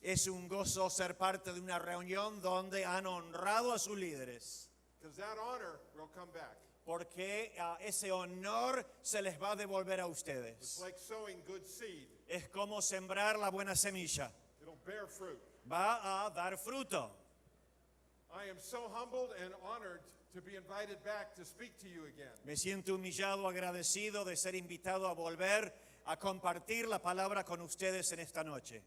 Es un gozo ser parte de una reunión donde han honrado a sus líderes, because that honor will come back. porque ese honor se les va a devolver a It's ustedes. like sowing good seed. Es como sembrar la buena semilla. It'll bear fruit. Va a dar fruto. I am so humbled and honored to be invited back to speak to you again. Me siento humillado, agradecido de ser invitado a volver a compartir la palabra con ustedes en esta noche.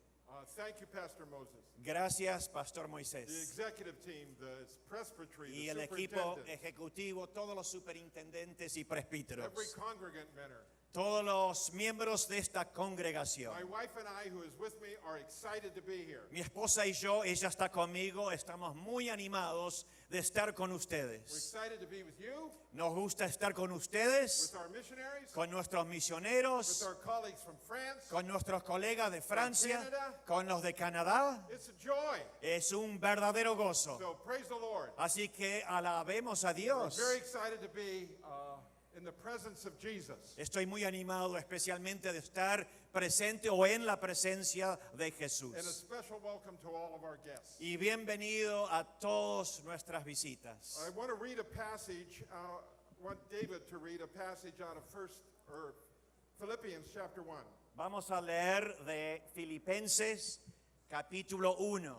Thank you, Pastor Moses. Gracias, Pastor The Moisés. executive team, the presbytery, Y the el equipo superintendent, ejecutivo, todos los superintendentes y every presbíteros, congregant member. todos los miembros de esta congregación. My wife and I, who is with me, are excited to be here. Mi esposa y yo, ella está conmigo, estamos muy animados de estar con We're ustedes. excited to be with you, Nos gusta estar con ustedes, with our missionaries, con nuestros with misioneros, our colleagues from France. con nuestros colegas de Francia, Canadá. con los de Canadá. It's a joy. Es un verdadero gozo. So praise the Lord. Así que alabemos a We're Dios. very excited to be in the presence of Jesus. Estoy muy animado especialmente de estar presente o en la presencia de And a Jesús. special welcome to all of our guests. Y bienvenido a todas nuestras visitas. I want to read a passage, want David to read a passage out of Philippians chapter 1. Vamos a leer de Filipenses capítulo 1.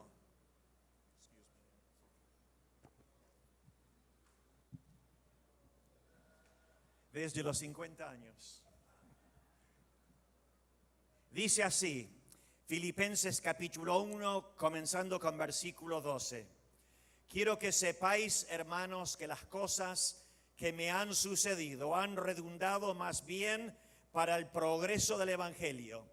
Desde los 50 años. Dice así, Filipenses capítulo 1, comenzando con versículo 12. Quiero que sepáis, hermanos, que las cosas que me han sucedido han redundado más bien para el progreso del Evangelio,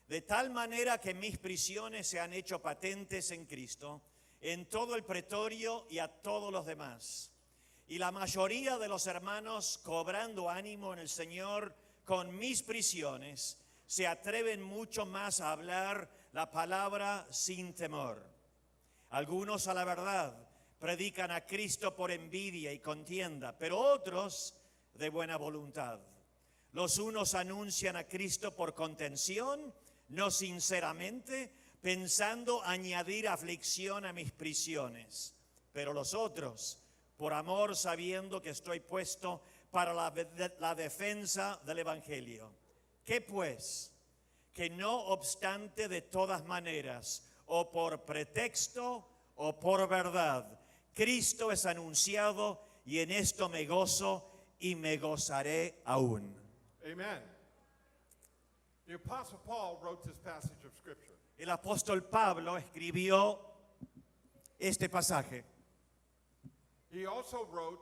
de tal manera que mis prisiones se han hecho patentes en Cristo, en todo el pretorio y a todos los demás. Y la mayoría de los hermanos, cobrando ánimo en el Señor con mis prisiones, se atreven mucho más a hablar la palabra sin temor. Algunos, a la verdad, predican a Cristo por envidia y contienda, pero otros de buena voluntad. Los unos anuncian a Cristo por contención, no sinceramente, pensando añadir aflicción a mis prisiones. Pero los otros, por amor, sabiendo que estoy puesto para la defensa del Evangelio. ¿Qué pues? Que no obstante de todas maneras, o por pretexto o por verdad, Cristo es anunciado y en esto me gozo y me gozaré aún. Amen. The Apostle Paul wrote this passage of Scripture. El apóstol Pablo escribió este pasaje. He also wrote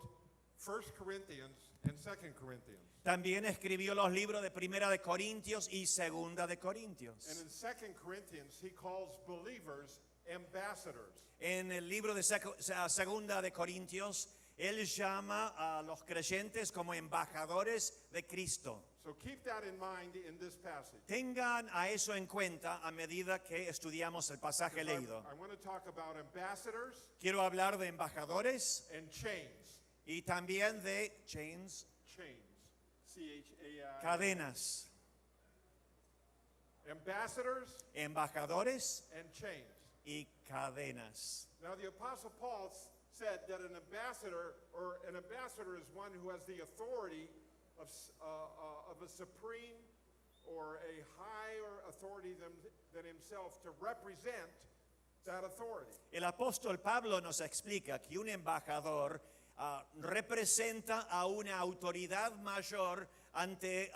1 Corinthians and 2 Corinthians. También escribió los libros de Primera de Corintios y Segunda de And Corintios. in 2 Corinthians, he calls believers ambassadors. En el libro de Segunda de Corintios, él llama a los creyentes como embajadores de Cristo. So keep that in mind in this passage. Tengan a eso en cuenta a medida que estudiamos el pasaje leído. I want to talk about ambassadors Quiero hablar de embajadores and chains. y también de chains, Chains. C-H-A-I. cadenas. Ambassadors Embajadores and chains. y cadenas. Now, the Apostle Paul said that an ambassador is one who has the authority of a supreme or a higher authority than himself to represent that authority. El apóstol Pablo nos explica que un embajador representa a una autoridad mayor ante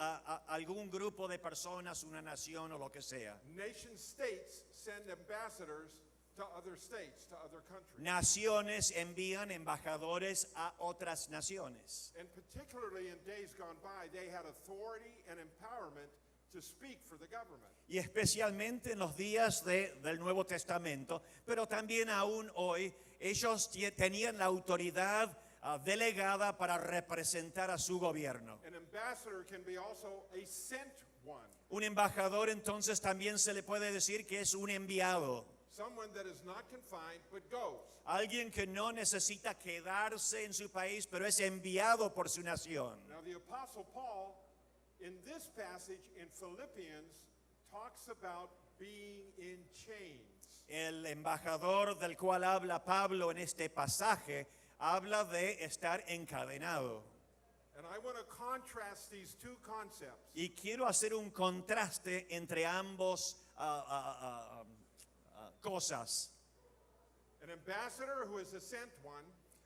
algún grupo de personas, una nación o lo que sea. Nation states send ambassadors to other states, to other countries. Naciones envían embajadores a otras naciones. And particularly in days gone by, they had authority and empowerment to speak for the government. Y especialmente en los días del Nuevo Testamento, pero también aún hoy, ellos tenían la autoridad delegada para representar a su gobierno. An ambassador can be also a sent one, Un embajador entonces también se le puede decir que es un enviado. someone that is not confined but goes. Alguien que no necesita quedarse en su país, pero es enviado por su nación. Now, the Apostle Paul, in this passage in Philippians, talks about being in chains. El embajador del cual habla Pablo en este pasaje habla de estar encadenado. And I want to contrast these two concepts. Y quiero hacer un contraste entre ambos cosas. An ambassador who is a sent one,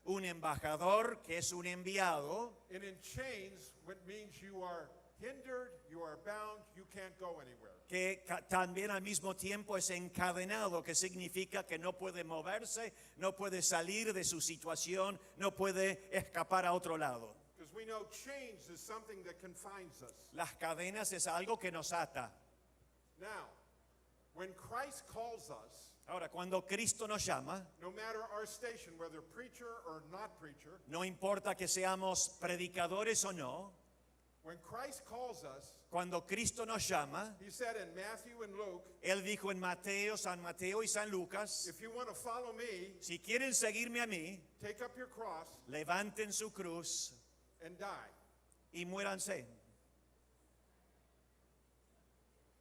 Un embajador que es un enviado, and in chains, what means you are hindered, you are bound, you can't go anywhere. que también al mismo tiempo es encadenado, que significa que no puede moverse, no puede salir de su situación, no puede escapar a otro lado. Because we know chains is something that confines us. Las cadenas es algo que nos ata. Now, when Christ calls us, Ahora, cuando Cristo nos llama, no matter our station, whether preacher or not preacher, no importa que seamos predicadores o no, when Christ calls us, cuando Cristo nos llama, he said in Matthew and Luke, Él dijo en Mateo, San Mateo y San Lucas, if you want to follow me, si quieren seguirme a mí, take up your cross levanten su cruz and die. y muéranse.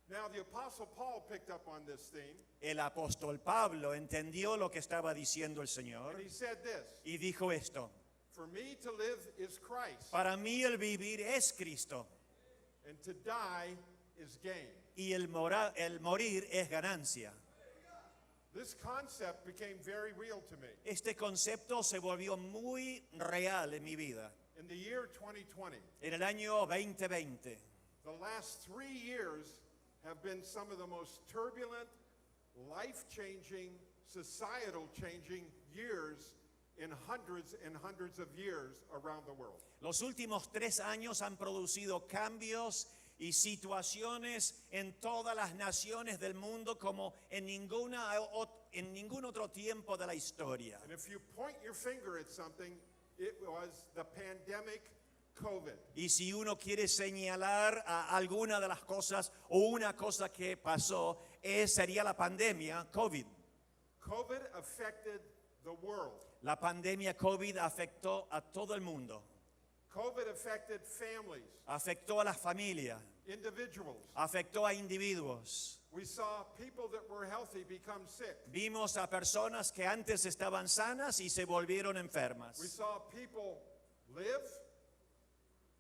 Now, the Apostle Paul picked up on this theme, El apóstol Pablo entendió lo que estaba diciendo el Señor and he said this, y dijo esto: for me to live is Christ, para mí el vivir es Cristo and to die is gain. y el morir es ganancia. This concept became very real to me. Este concepto se volvió muy real en mi vida. In the year 2020, En el año 2020, the last 3 years have been some of the most turbulent, life-changing, societal-changing years in hundreds and hundreds of years around the world. los últimos 3 años han producido cambios y situaciones en todas las naciones del mundo como en ningún otro tiempo de la historia. And if you point your finger at something, it was the pandemic COVID. Y si uno quiere señalar a alguna de las cosas o una cosa que pasó, sería la pandemia COVID. COVID affected the world. La pandemia COVID afectó a todo el mundo, COVID affected families, afectó a las familias, individuals. afectó a individuos. We saw people that were healthy become sick. Vimos a personas que antes estaban sanas y se volvieron We enfermas. saw people live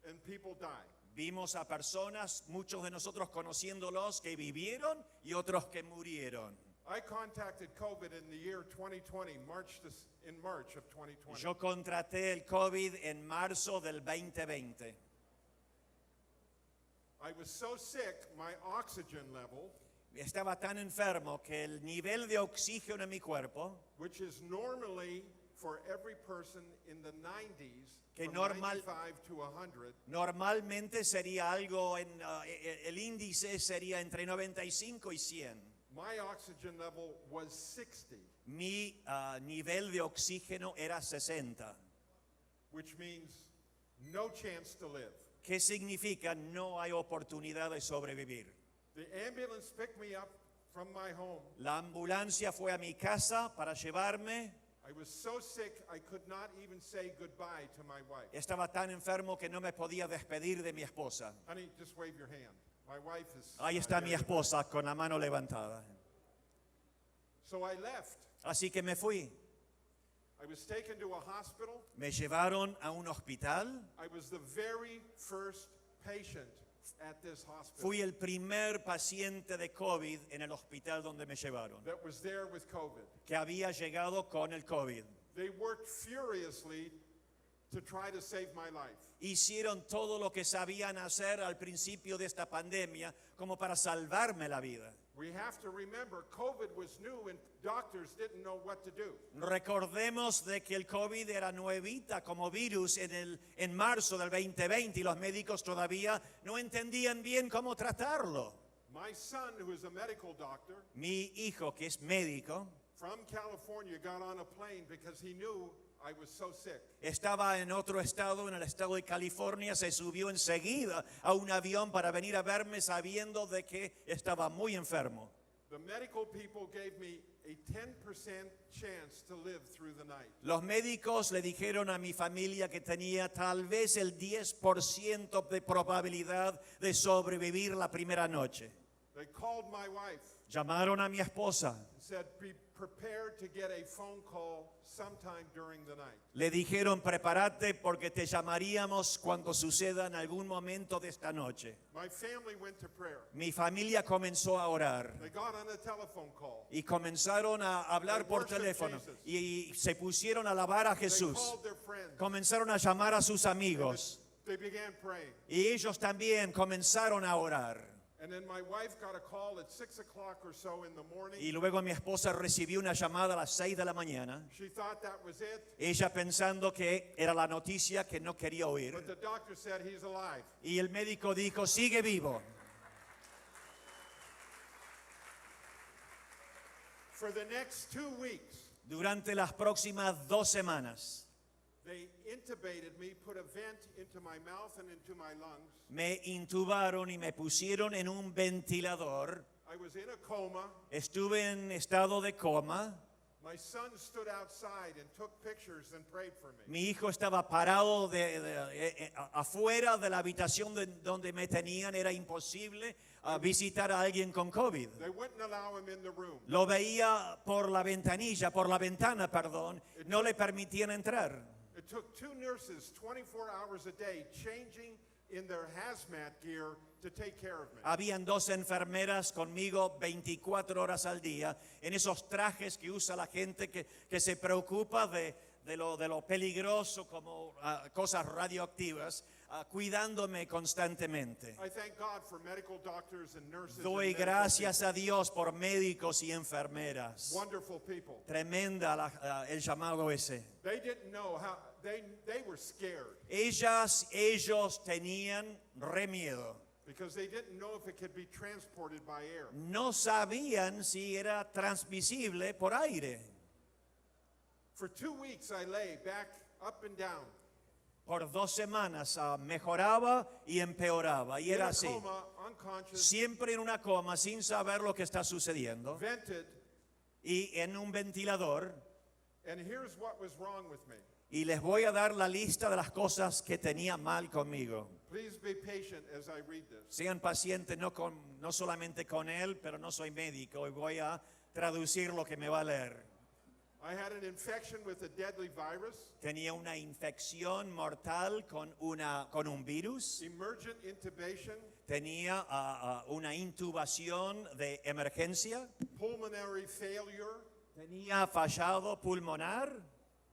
and people die. Vimos a personas, muchos de nosotros conociéndolos, que vivieron y otros que murieron. I contacted COVID in the year 2020, in March of 2020. Yo contraté el COVID en marzo del 2020. I was so sick, my oxygen level, Estaba tan enfermo que el nivel de oxígeno en mi cuerpo, which is normally for every person in the 90s, Que from normal- 95 to 100, normalmente sería algo el índice sería entre 95 y 100. my oxygen level was 60, Mi nivel de oxígeno era 60. which means no chance to live. ¿Qué significa? No hay oportunidad de sobrevivir. The ambulance picked me up from my home. La ambulancia fue a mi casa para llevarme. I was so sick I could not even say goodbye to my wife. Estaba tan enfermo que no me podía despedir de mi esposa. Honey, just wave your hand. My wife is. Ahí está there. mi esposa con la mano levantada. So I left. Así que me fui. I was taken to a hospital. Me llevaron a un hospital. I was the very first patient at this hospital Fui el primer paciente de COVID en el hospital donde me llevaron, that was there with COVID. que había llegado con el COVID. They worked furiously to try to save my life. Hicieron todo lo que sabían hacer al principio de esta pandemia como para salvarme la vida. We have to remember COVID was new and doctors didn't know what to do. Recordemos de que el COVID era nuevita como virus en marzo del 2020 y los médicos todavía no entendían bien cómo tratarlo. My son, who is a medical doctor Mi hijo, que es médico, from California, got on a plane because he knew I was so sick. estaba en otro estado, en el estado de California, se subió enseguida a un avión para venir a verme sabiendo de que estaba muy enfermo. The medical people gave me a 10% chance to live through the night. Los médicos le dijeron a mi familia que tenía tal vez el 10% de probabilidad de sobrevivir la primera noche. They called my wife. Llamaron a mi esposa. and said, be prepared to get a phone call sometime during the night. Le dijeron, prepárate porque te llamaríamos cuando suceda en algún momento de esta noche. My family went to prayer. Mi familia comenzó a orar They got on a telephone call. y comenzaron a hablar por teléfono y se pusieron a alabar a They Jesús. called their friends. Comenzaron a llamar a sus amigos They began praying. y ellos también comenzaron a orar. And then my wife got a call at 6 o'clock or so in the morning. Y luego mi esposa recibió una llamada a las 6 de la mañana, She thought that was it, ella pensando que era la noticia que no quería oír. but the doctor said he's alive. Y el médico dijo, sigue vivo. For the next 2 weeks, Durante las próximas 2 semanas they intubated me, put a vent into my mouth and into my lungs. me intubaron y me pusieron en un ventilador. I was in a coma. Estuve en estado de coma. My son stood outside and took pictures and prayed for me. Mi hijo estaba parado afuera de la habitación donde me tenían. Era imposible visitar a alguien con COVID. They wouldn't allow him in the room. Lo veía por la ventana, perdón. No le permitían entrar. It took 2 nurses 24 hours a day changing in their hazmat gear to take care of me. Habían 2 enfermeras conmigo 24 horas al día en esos trajes que usa la gente que se preocupa de lo peligroso como cosas radioactivas, cuidándome constantemente. I thank God for medical doctors and nurses. Doy and medical gracias a Dios por médicos y enfermeras. people. Wonderful people. Tremenda el llamado ese. They didn't know how they were scared Ellos tenían re miedo. because they didn't know if it could be transported by air. No sabían si era transmisible por aire. For 2 weeks I lay back up and down. Por 2 semanas mejoraba y empeoraba. Y In era a así. coma, unconscious, Siempre en una coma sin saber lo que está sucediendo. vented, Y en un ventilador. and here's what was wrong with me. Y les voy a dar la lista de las cosas que tenía mal conmigo. Please be patient as I read this. Sean pacientes no solamente con él, pero no soy médico y voy a traducir lo que me va a leer. I had an infection with a deadly virus, Tenía una infección mortal con un virus. emergent intubation, Tenía una intubación de emergencia. pulmonary failure, Tenía fallado pulmonar.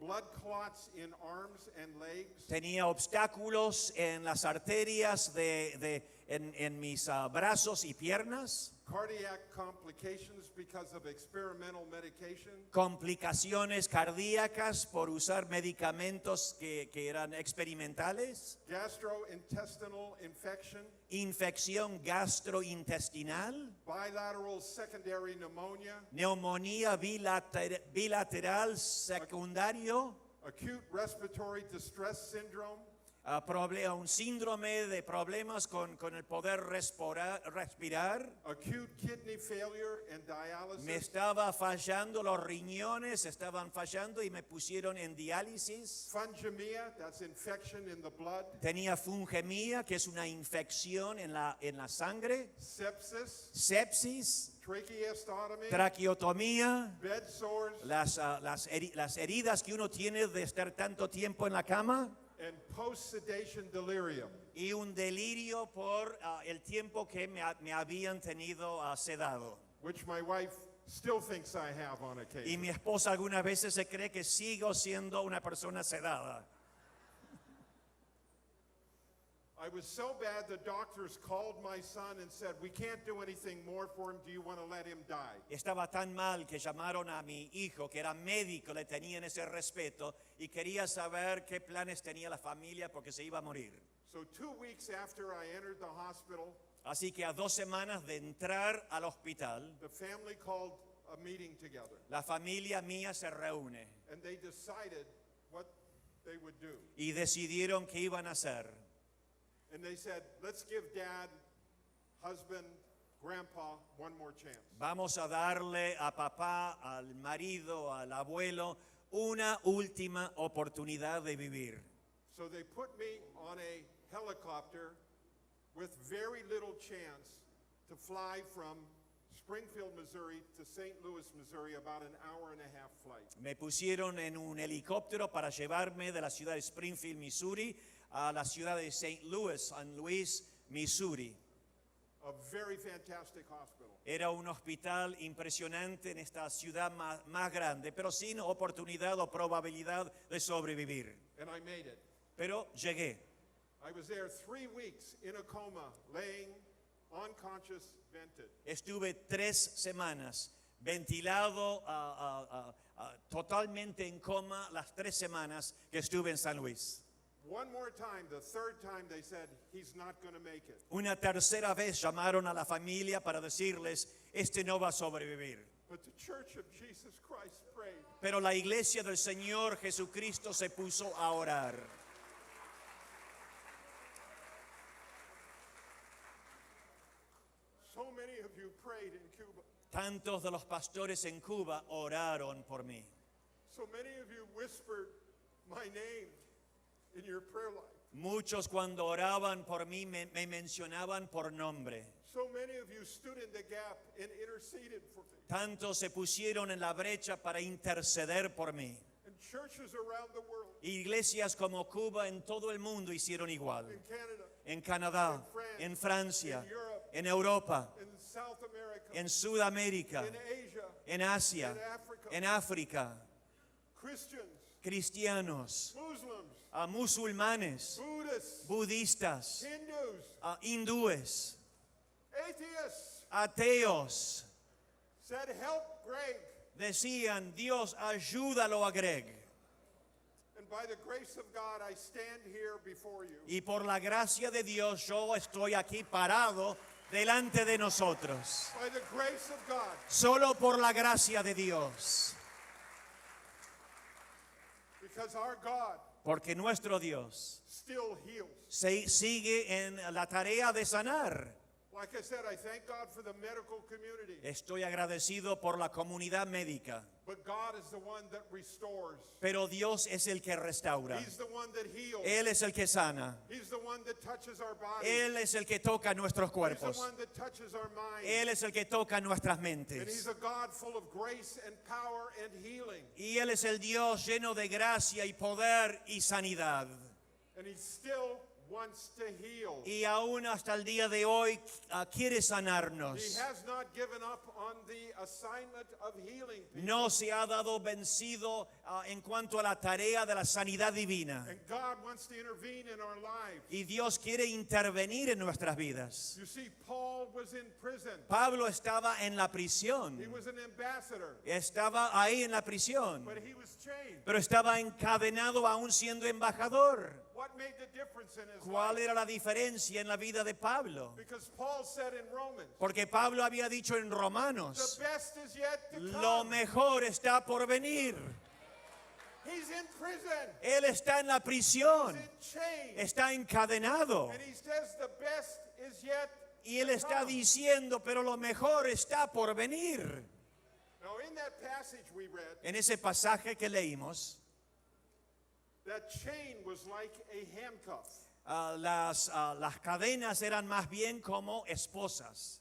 blood clots in arms and legs, Tenía obstáculos en las arterias en mis brazos y piernas. cardiac complications because of experimental medication, Complicaciones cardíacas por usar medicamentos que eran experimentales. gastrointestinal infection, Infección gastrointestinal. bilateral secondary pneumonia, Neumonía bilateral secundario. acute respiratory distress syndrome, Un síndrome de problemas con el poder respirar. acute kidney failure and Me dialysis, estaba fallando los riñones, estaban fallando y me pusieron en diálisis. fungemia, that's infection in the blood, Tenía fungemia, que es una infección en la sangre. sepsis, Sepsis, tracheostomy, traqueotomía, bed sores, las heridas que uno tiene de estar tanto tiempo en la cama. and post-sedation delirium. Y un delirio por el tiempo que me habían tenido sedado. Which my wife still thinks I have on Y occasion. mi esposa algunas veces se cree que sigo siendo una persona sedada. I was so bad the doctors called my son and said, we can't do anything more for him. Do you want to let him die? Estaba tan mal que llamaron a mi hijo, que era médico, le tenían ese respeto y quería saber qué planes tenía la familia porque se iba a morir. So 2 weeks after I entered the hospital, Así que a 2 semanas de entrar al hospital, the family called a meeting together. la familia mía se reúne And they decided what they would do. y decidieron qué iban a hacer. And they said, let's give dad, husband, grandpa one more chance. Vamos a darle a papá, al marido, al abuelo, una última oportunidad de vivir. So they put me on a helicopter with very little chance to fly from Springfield, Missouri to St. Louis, Missouri, about an hour and a half flight. Me pusieron en un helicóptero para llevarme de la ciudad de Springfield, Missouri, a la ciudad de St. Louis, San Luis, Missouri. A very fantastic hospital. Era un hospital impresionante en esta ciudad más grande, pero sin oportunidad o probabilidad de sobrevivir. And I made it. Pero llegué. I was there 3 weeks in a coma, laying unconscious, vented. Estuve 3 semanas ventilado, totalmente en coma las 3 semanas que estuve en San Luis. One more time, the third time, they said, he's not going to make it. Una tercera vez llamaron a la familia para decirles, este no va a sobrevivir. But the Church of Jesus Christ prayed. Pero la iglesia del Señor Jesucristo se puso a orar. So many of you prayed in Cuba. Tantos de los pastores en Cuba oraron por mí. So many of you whispered my name in your prayer life. Muchos cuando oraban por mí me mencionaban por nombre. So many of you stood in the gap and interceded for me. Tantos se pusieron en la brecha para interceder por mí. And churches around the world, Iglesias como Cuba en todo el mundo hicieron igual. in Canada, En Canadá, en Francia, en Europa, in South America, en Sudamérica, in Asia, en Asia, en África, Christians, cristianos, Muslims, musulmanes, Buddhists, budistas, Hindus, hindúes, atheists ateos, said, help Greg. decían, Dios, ayúdalo a Greg. And by the grace of God, I stand here before you. Y por la gracia de Dios, yo estoy aquí parado delante de nosotros. By the grace of God, Solo por la gracia de Dios. because our God Porque nuestro Dios still heals. sigue en la tarea de sanar. Like I said, I thank God for the medical community. Estoy agradecido por la comunidad médica. But God is the one that restores. Pero Dios es el que restaura. He's the one that heals. Él es el que sana. He's the one that touches our bodies. Él es el que toca nuestros He's the cuerpos. one that touches our minds. Él es el que toca nuestras And He's mentes. a God full of grace and power and healing. Y Él es el Dios lleno de gracia y poder y sanidad. And He still wants to heal. Y aún hasta el día de hoy quiere He sanarnos. has not given up on the assignment of healing people. No se ha dado vencido en cuanto a la tarea de la sanidad divina. And God wants to intervene in our lives. Y Dios quiere intervenir en nuestras vidas. You see, Paul was in prison. Pablo estaba en la He prisión. was an ambassador, Estaba ahí en la prisión. but he was chained. Pero estaba encadenado aún siendo embajador. What made the difference in his ¿Cuál life? era la diferencia en la vida de Pablo? Because Paul said in Romans, Porque Pablo había dicho en the Romanos, best is yet to lo come. mejor está por venir. He's in prison. Él está en la He's prisión, in chains. está encadenado. And he says the best is yet Y él to está come. diciendo, pero lo mejor está por venir. Now in that passage we read, En ese pasaje que leímos, that chain was like a handcuff. las cadenas eran más bien como esposas,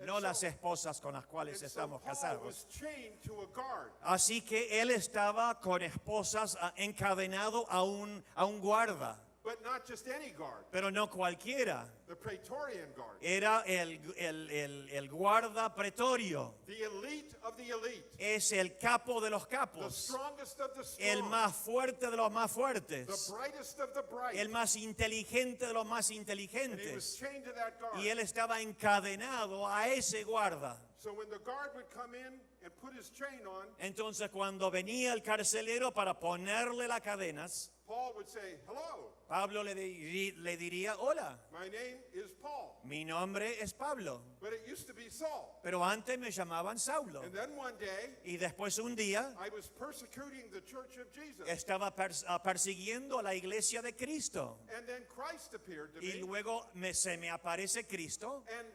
no las esposas con las cuales And so estamos Paul casados. was chained to a guard. Así que él estaba con esposas encadenado a un guarda, But not just any guard, pero no cualquiera. the Praetorian guard. Era el guarda pretorio, The elite of the elite. es el capo de los The capos, strongest of the el strong. más fuerte de los más The fuertes, brightest of the bright. el más inteligente de los más And he was inteligentes. chained to that guard. Y él estaba encadenado a ese guarda. So when the guard would come in and put his chain on, Entonces cuando venía el carcelero para ponerle las cadenas, Paul would say, hello, Pablo le diría, hola, my name is Paul. mi nombre es Pablo, But it used to be Saul. pero antes me llamaban Saulo. And then one day, Y después un día I was persecuting the church of Jesus. estaba persiguiendo a la iglesia de Cristo. And then Christ appeared to Y me. luego se me aparece Cristo And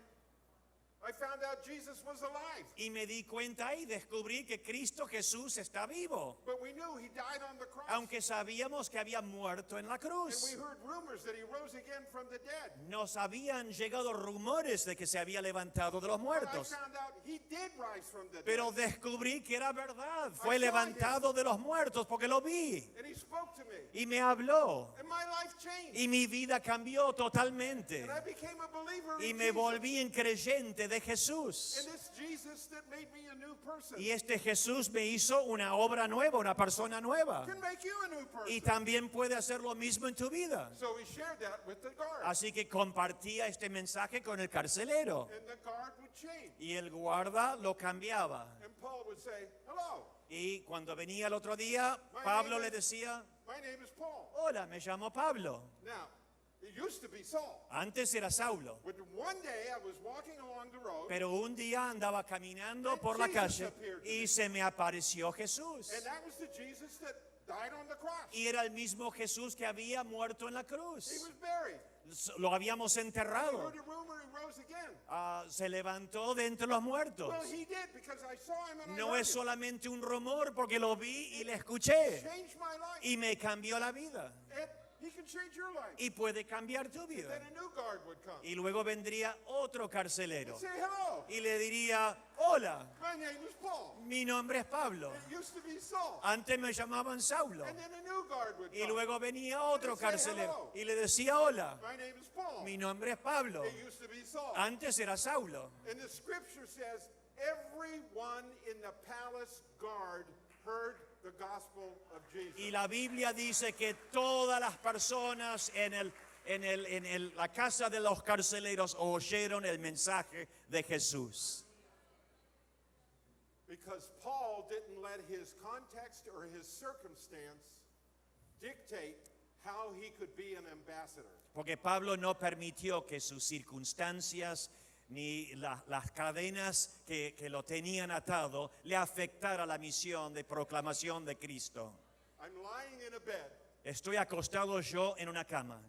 I found out Jesus was alive. Y me di cuenta y descubrí que Cristo Jesús está vivo. But we knew he died on the cross. Aunque sabíamos que había muerto en la And we cruz. heard rumors that he rose again from the dead. Nos habían llegado rumores de que se había levantado de los But I muertos. found out he did rise from the Pero dead. descubrí que era verdad. Fue levantado de los muertos porque lo vi. And he spoke to me. Y me habló. And my life changed. Y mi vida cambió totalmente. And I became a believer Y in me Jesus. volví en creyente de Jesús. And it's Jesus that made me a new person. Y este Jesús me hizo una obra nueva, una persona nueva. Can make you a new Y person. también puede hacer lo mismo en tu vida. So he shared that with the guard. Así que compartía este mensaje con el carcelero. And the guard would change. Y el guarda lo cambiaba. And Paul would say, hello, Y cuando venía el otro día, Pablo le decía, my name is Paul. hola, me llamo Pablo. Now, it used to be Saul. Antes era Saulo. But one day I was walking along the road, Pero un día andaba caminando por la calle y se me apareció Jesús. and that was the Jesus that died on the cross. Y era el mismo Jesús que había muerto en la He cruz. was buried. Lo habíamos I enterrado. heard a rumor he rose again. Se levantó de entre los muertos. Well, he did because I saw him and I No heard es it. solamente un rumor porque lo vi y le escuché. Changed my life. Y me cambió la vida. And he can change your life. Y puede cambiar tu vida. Then a new guard would come. Y luego vendría otro carcelero. Say hello. Y le diría, hola, My name is Paul. mi nombre es Pablo. It used to be Saul. Antes me llamaban Saulo. And then a new guard would Y come. luego venía otro carcelero. Y le decía, hola, My name is Paul. mi nombre es Pablo. It used to be Saul. Antes era Saulo. And the scripture says everyone in the palace guard heard the gospel of Jesus. Y la Biblia dice que todas las personas en la casa de los carceleros oyeron el mensaje de Jesús. Because Paul didn't let his context or his circumstance dictate how he could be an ambassador. Porque Pablo no permitió que sus circunstancias ni las cadenas que lo tenían atado le afectara la misión de proclamación de Cristo. I'm lying in a bed. Estoy acostado yo en una cama.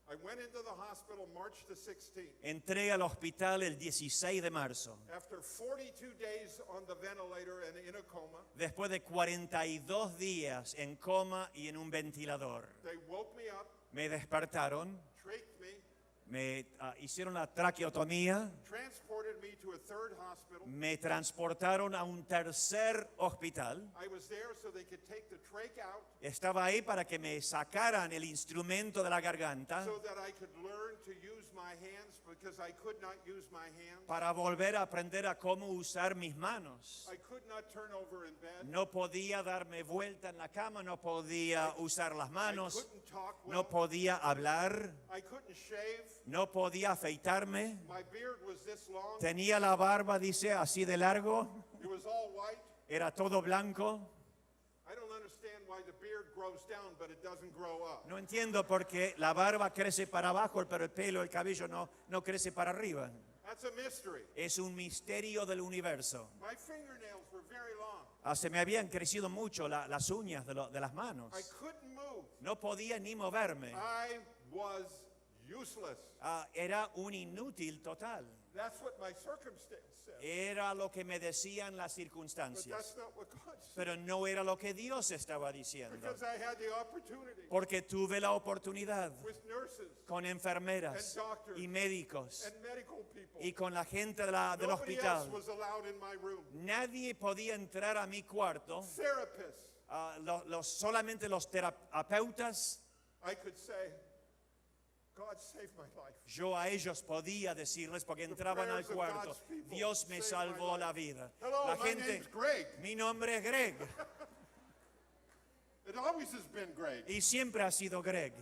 I went into the hospital March the 16th. Entré al hospital el 16 de marzo. After 42 days on the ventilator and in a coma, Después de 42 días en coma y en un ventilador. they woke me up, Me despertaron, trached me, me hicieron la traqueotomía, transported me to a third hospital. me transportaron a un tercer hospital. I was there so they could take the trach out Estaba ahí para que me sacaran el instrumento de la garganta so that I could learn to use my hands because I could not use my hands. para volver a aprender a cómo usar mis manos. I could not turn over in bed. No podía darme vuelta en la cama, no podía usar las I manos, couldn't talk well. no podía hablar, I couldn't shave. no podía afeitarme. My beard was this long. Tenía la barba, dice, así de largo, It was all white. era todo blanco. I don't understand why the beard grows down, but it doesn't grow up. No entiendo por qué la barba crece para abajo, pero el pelo, el cabello no crece para arriba. That's a mystery. Es un misterio del universo. My fingernails were very long. Se me habían crecido mucho las uñas de las manos. I couldn't move. No podía ni moverme. I was useless. Era un inútil total. That's what my circumstance said. Era lo que me decían las But circunstancias. that's not what God said. Pero no era lo que Dios estaba diciendo. Because I had the opportunity Porque tuve la oportunidad with nurses con enfermeras y médicos and medical people. y con la gente del Nobody else hospital. was allowed in my room. Nadie podía entrar a mi cuarto. Therapists. Solamente los terapeutas. I could say, God saved my life. Yo a ellos podía decirles porque entraban al prayers of cuarto. God's people Dios me saved my salvó life. la vida. Hello, La my gente, name's Greg. mi nombre es Greg It always has been Greg. y siempre ha sido Greg.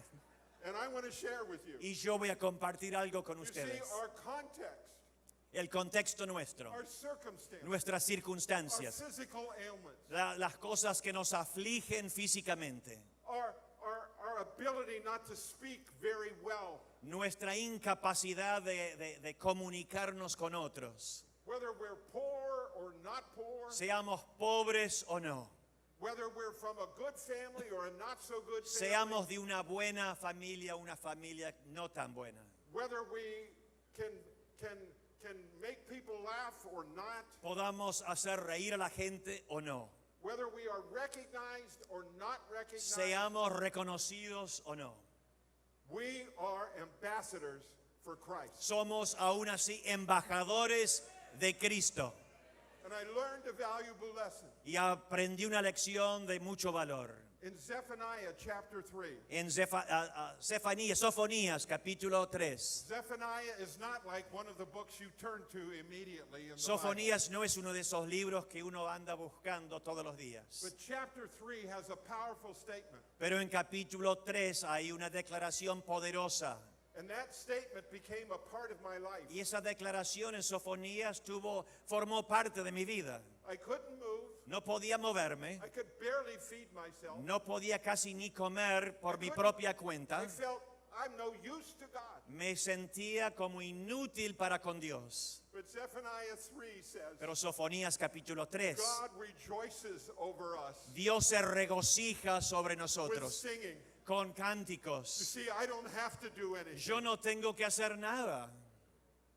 And I want to share with you. Y yo voy a compartir algo con You see, ustedes. our context, El contexto nuestro, our circumstance, nuestras our circunstancias, physical ailments, las cosas que nos afligen físicamente, our ability not to speak very well, nuestra incapacidad de comunicarnos con otros, whether we're poor or not poor, seamos pobres o no, whether we're from a good family or a not so good family, seamos de una buena familia, una familia no tan buena, whether we can can make people laugh or not, podamos hacer reír a la gente o no, whether we are recognized or not recognized, seamos reconocidos o no. we are ambassadors for Christ. Somos aún así embajadores de Cristo. And I learned a valuable lesson Y aprendí una lección de mucho valor. in Zephaniah chapter 3. En Sofonías capítulo 3. Zephaniah is not like one of the books you turn to immediately in the Bible. Sofonías no es uno de esos libros que uno anda buscando todos los días. But chapter 3 has a powerful statement. Pero en capítulo 3 hay una declaración poderosa. And that statement became a part of my life. Y esa declaración en Sofonías formó parte de mi vida. I couldn't move. No podía moverme, I could barely feed myself. no podía casi ni comer por mi propia cuenta. I felt I'm no use to God. Me sentía como inútil para con Dios. But Zephaniah 3 says, Pero Sofonías capítulo 3, God rejoices over us Dios se regocija sobre with nosotros singing. con You cánticos. see, I don't have to do anything. Yo no tengo que hacer nada.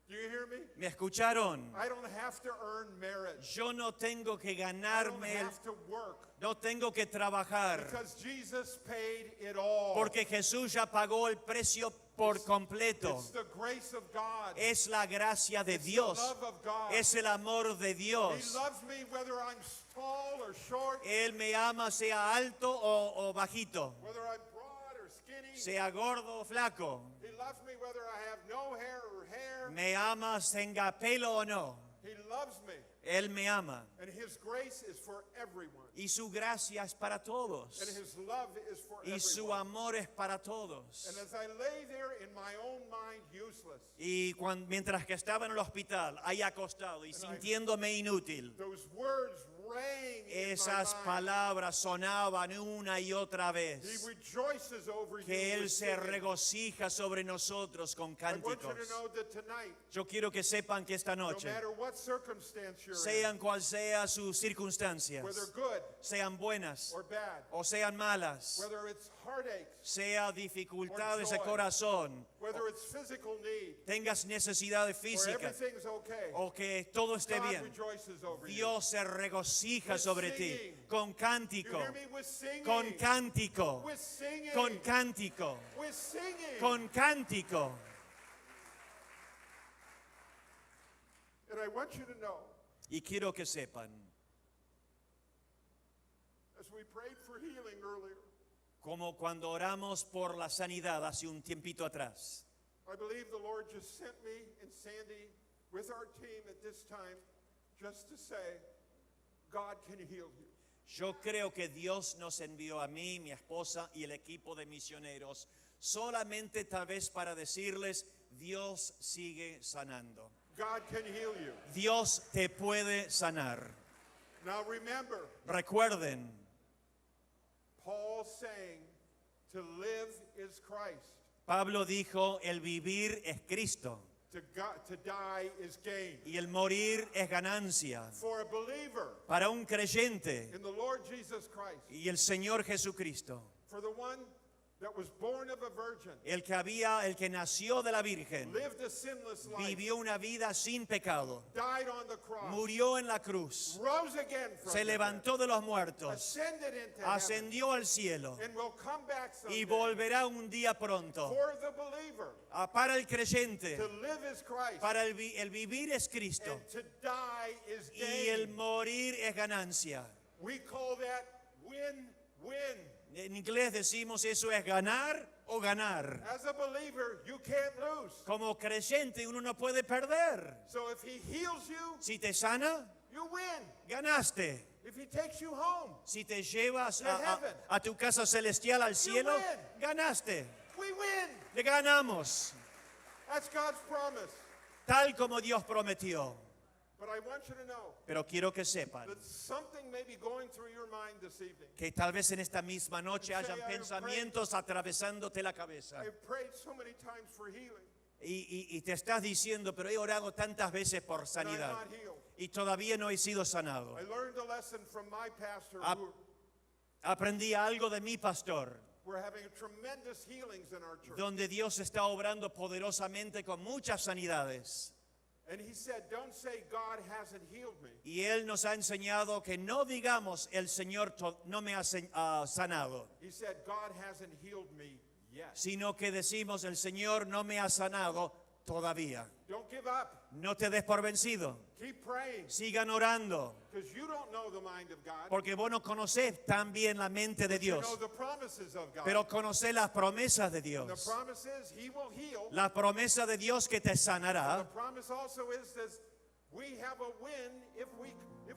Do you hear me? ¿Me escucharon? I don't have to earn marriage. Yo no tengo que I don't ganarme, have to work no tengo que trabajar, because Jesus paid it all. porque Jesús ya pagó el precio por completo. It's the grace of God. Es la gracia de It's the Dios, love of God. es el amor de He Dios. loves me whether I'm tall or short, Él me ama sea alto o bajito, whether I'm broad or skinny. sea gordo o flaco. He loves me whether I have no hair or hair. Me ama tenga pelo o no. He loves me. Él me ama. And His grace is for everyone. Y su gracia es para And todos. His love is for Y su everyone. amor es para todos. And as I lay there in my own mind useless, Y mientras que estaba en el hospital, ahí acostado y sintiéndome inútil, those words rang in esas my mind. palabras sonaban una y otra He vez. rejoices over Que you Él with se singing. regocija sobre nosotros con I want you cánticos. to know that tonight, Yo quiero que sepan que esta no noche, matter what circumstance you're in, sean cual sea sus circunstancias, whether good sean buenas or bad, o sean malas, whether it's heartaches, sea dificultades de joy, corazón, whether it's physical need, tengas necesidades or físicas everything's okay, o que todo esté God bien, rejoices over you. Dios se regocija With sobre ti singing. con You cántico, hear me? With singing. con cántico, With singing. con cántico, With singing. con cántico. And I want you to know, Y quiero que sepan, as we prayed for healing earlier, como cuando oramos por la sanidad hace un tiempito atrás, I believe the Lord just sent me and Sandy with our team at this time just to say, God can heal you. yo creo que Dios nos envió a mí, mi esposa y el equipo de misioneros solamente tal vez para decirles, Dios sigue sanando. God can heal you. Dios te puede sanar. Now remember, Recuerden, Paul saying to live is Christ, Pablo dijo, el vivir es Cristo to die is gain. y el morir es ganancia. For a believer Para un creyente in the Lord Jesus Christ, y el Señor Jesucristo, for the one that was born of a virgin, el que nació de la Virgen, lived a sinless life, vivió una vida sin pecado, died on the cross, murió en la cruz, rose again from se the dead, levantó de los muertos, ascended into heaven, ascendió al cielo and will come back someday. y volverá un día pronto. For the believer, Para el creyente, to live is Christ, para el vivir es Cristo and to die is y el gain. morir es ganancia. We call that win-win. En inglés decimos eso es ganar o ganar. As a believer, you can't lose. Como creyente uno no puede perder. So if he heals you, Si te sana, you win. ganaste. If he takes you home, Si te llevas To heaven. a tu casa celestial al cielo, win. ganaste. we win. Le ganamos, That's God's promise. tal como Dios prometió. But I want you to know Pero quiero que sepan that something may be going through your mind this evening. que tal vez en esta misma noche hayan pensamientos atravesándote la cabeza. I've prayed so many times for healing, Y te estás diciendo, pero he orado tantas veces por and I'm sanidad not healed. y todavía no he sido sanado. I learned a lesson from my pastor Ap- who Aprendí algo de mi pastor, we're having tremendous healings in our church. donde Dios está obrando poderosamente con muchas sanidades. And he said, don't say God hasn't healed me. Y Él nos ha enseñado que no digamos el Señor no me ha sanado, He said, God hasn't healed me yet. sino que decimos el Señor no me ha sanado todavía. Don't give up. No te des por vencido. Keep praying. Sigan orando, Because you don't know the mind of God. porque vos no conocés tan bien la mente de You know Dios, the promises of God. pero conocés las promesas de And the Dios. promise is He will heal. La promesa de Dios que te The sanará. promise also is that we have a win if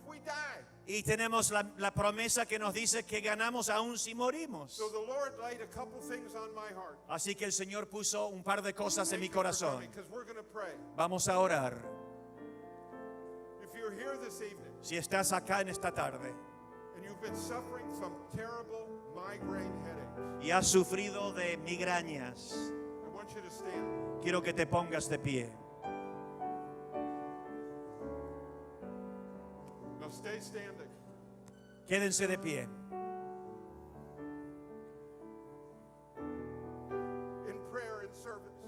we die. Y tenemos la promesa que nos dice que ganamos aún si morimos. So the Lord laid a couple things on my heart. Así que el Señor puso un par de cosas en mi corazón. Because we're going to pray. Vamos a orar. If you're here this evening Si estás acá en esta tarde and you've been suffering from terrible migraine headaches, y has sufrido de migrañas, I want you to stand. quiero que te pongas de pie. Now stay standing. Quédense de pie. In prayer and service,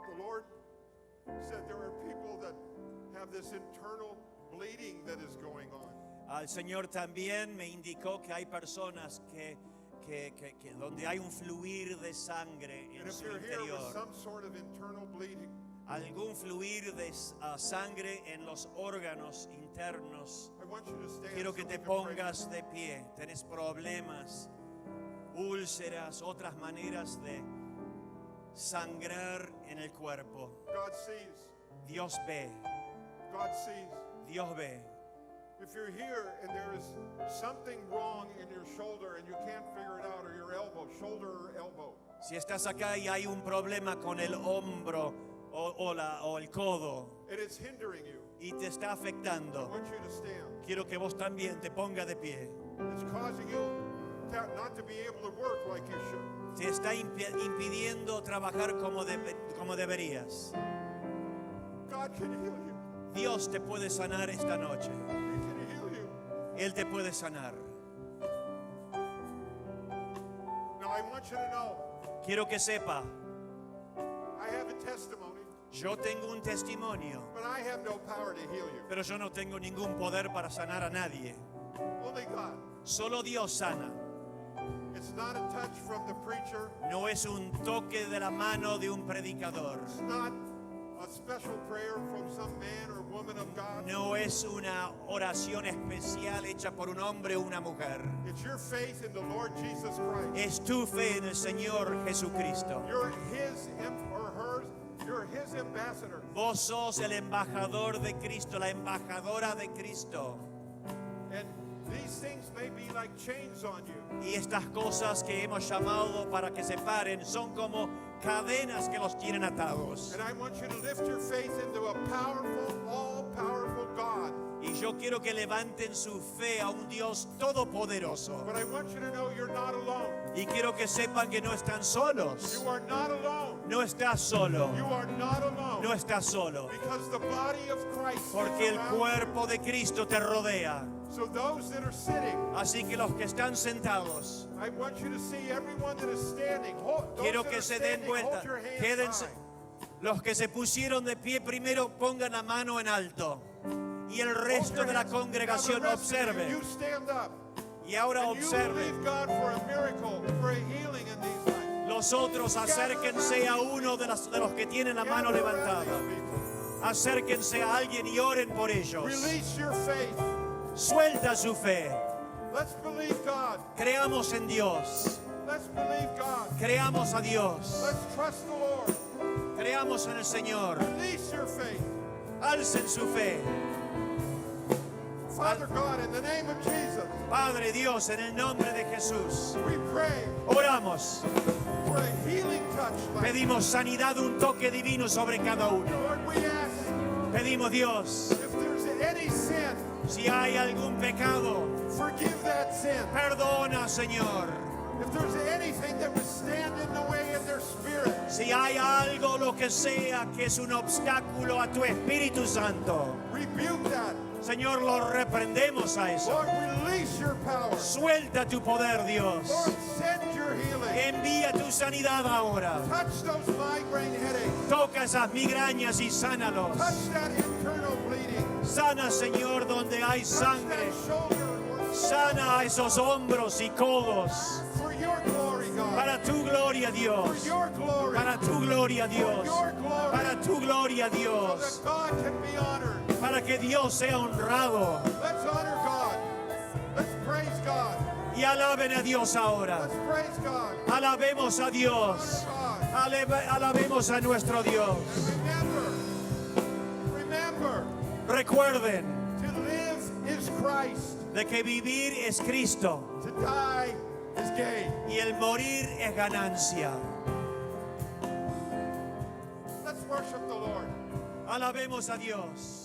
the Lord said there are people that have this internal bleeding that is going on. Al Señor también me indicó que hay personas que donde hay un fluir de sangre And en if su you're here with interior, some sort of internal bleeding, algún fluir de sangre en los órganos internos, I want you to stand. quiero so que we te can pray. pongas de pie. Tenés problemas, úlceras, otras maneras de sangrar en el cuerpo. God sees. Dios ve, God sees. Dios ve. If you're here and there is something wrong in your shoulder and you can't figure it out, or your elbow, shoulder or elbow, Si estás acá y hay un problema con el hombro o el codo and it's hindering you, y te está I afectando, want you to stand. quiero que vos también te pongas de pie. It's causing you not to be able to work like you should. Te está impidiendo trabajar como deberías. God can heal you. Dios te puede sanar esta noche. He can heal you. Él te puede sanar. Now I want you to know, Quiero que sepa, I have a testimony, yo tengo un testimonio, but I have no power to heal you. pero yo no tengo ningún poder para sanar a nadie. Only God. Solo Dios sana. It's not a touch from the preacher. No es un toque de la mano de un predicador. It's not a special prayer from some man or woman of God. No es una oración especial hecha por un hombre o una mujer. It's your faith in the Lord Jesus Christ. Es tu fe en el Señor Jesucristo. You're his or hers. You're his ambassador. Vos sos el embajador de Cristo, la embajadora de Cristo. And these things may be like chains on you. Y estas cosas que hemos llamado para que se paren son como cadenas que los tienen atados. And I want you to lift your faith into a powerful, all-powerful God. Y yo quiero que levanten su fe a un Dios todopoderoso. But I want you to know you're not alone. Y quiero que sepan que no están solos. You are not alone. No estás solo. You are not alone. No estás solo. Because the body of Christ Porque is el around you. cuerpo de Cristo te rodea. So those that are sitting, Así que los que están sentados, I want you to see everyone that is standing. Those quiero that que are se den standing, vuelta. hold your hands Quédense. high. Los que se pusieron de pie primero pongan la mano en alto. Y el Hold resto your de la hands. congregación Now the rest of observe. You stand up. Y ahora And you observe. believe God for a miracle, for a healing in these lives. Los otros acérquense a uno de los que tienen la mano Gather around levantada. these people. Acérquense a alguien y oren por ellos. Release your faith. Suelta su fe. Let's believe God. Creamos en Dios. Let's believe God. Creamos a Dios. Let's trust the Lord. Creamos en el Señor. Release your faith. Alcen su fe. Father God, in the name of Jesus, Padre Dios, en el nombre de Jesús, we pray oramos. for a healing touch. Like, Pedimos sanidad, un toque divino sobre cada uno. Lord, we ask Pedimos, Dios, if there's any sin, si hay algún pecado, forgive that sin. perdona, Señor. If there's anything that would stand in the way of their spirit, Si hay algo, lo que sea, que es un obstáculo a tu Espíritu Santo, rebuke that. Señor, lo reprendemos a eso. Lord, release your power. Suelta tu poder, Dios. Lord, send your healing. envía tu sanidad ahora. Touch those migraine headaches. Toca esas migrañas y sánalos. Touch that internal bleeding. Sana, Señor, donde hay Touch sangre. that shoulder. Sana a esos hombros y codos. For your glory, God. Para tu gloria, For Dios. your glory. Para tu gloria, Dios. Your glory. Para tu gloria, So Dios. that God can be honored. Para que Dios sea honrado. Let's honor God. Let's praise God. Y alaben a Dios ahora. Let's praise God. Alabemos a Dios. Honor God. Alabemos a nuestro Dios. Remember, Recuerden to live is Christ, de que vivir es Cristo to die is gain. y el morir es ganancia. Let's worship the Lord. Alabemos a Dios.